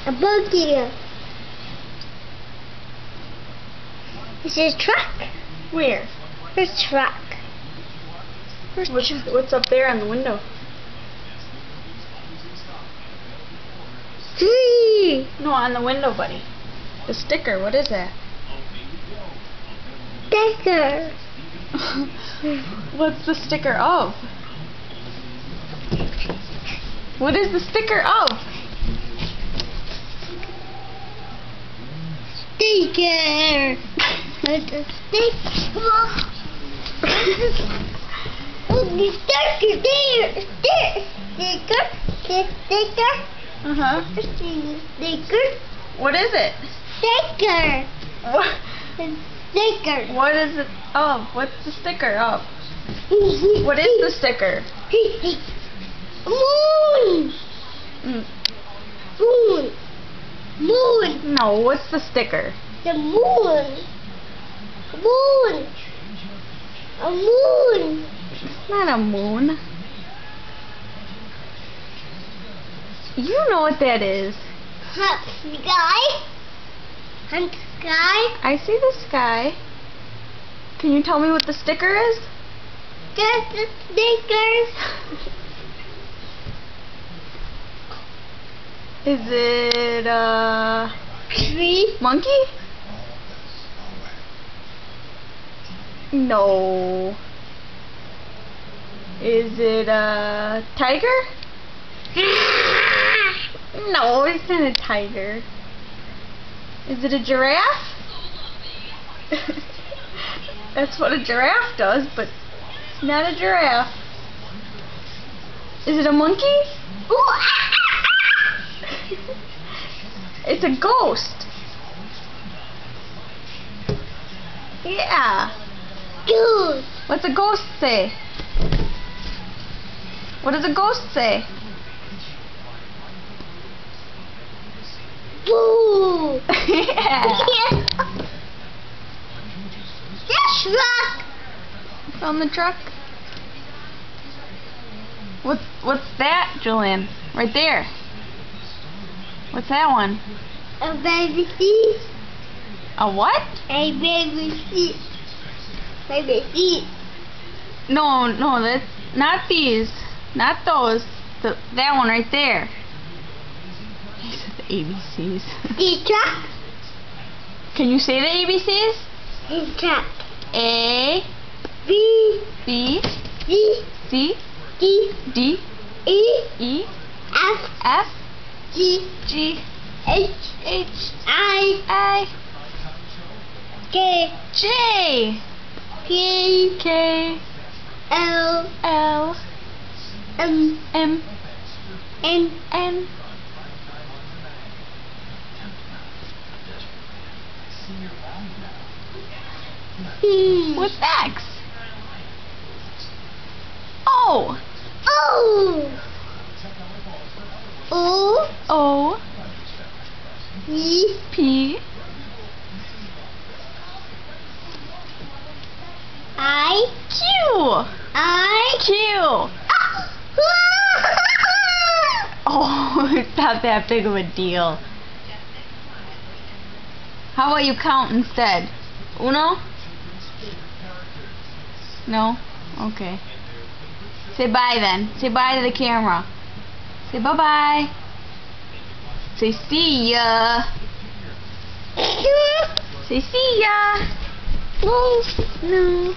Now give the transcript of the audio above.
A buggy. This is a truck. Where? There's a truck. What's up there on the window? No, on the window, buddy. The sticker. What is that? Sticker. What's the sticker of? What is the sticker of? Sticker. It's a sticker. Oh, the sticker there. Sticker. Uh-huh. Sticker. What is it? Sticker. What? Sticker. What is it of? What's the sticker of? What is the sticker? Moon. Mm. Moon. Moon. No, what's the sticker? The moon. Moon. A moon. It's not a moon. You know what that is. Hunt sky. Hunt sky. I see the sky. Can you tell me what the sticker is? Just the stickers. Is it a Tree. monkey? No. Is it a tiger? No, it's not a tiger. Is it a giraffe? That's what a giraffe does, but it's not a giraffe. Is it a monkey? It's a ghost. Yeah. Dude. What's a ghost say? What does a ghost say? Boo. Yeah. This truck. It's on the truck. What's that, Julian? Right there. What's that one? A baby seat. A what? A baby seat. Baby seat. No, that's not these. Not those. That one right there. He said the ABCs. The truck. Can you say the ABCs? The truck. A, B. B, C. C, D. D, E. E, F. F, G. G, H. H, I. I, K. J, K. K, L. L, M. M, N. N. What's X? O. O. O. O. P. P. I. Q. I. Q. Oh, it's not that big of a deal. How about you count instead? Uno? No? Okay. Say bye then. Say bye to the camera. Say bye-bye. Say see ya. Say see ya. No.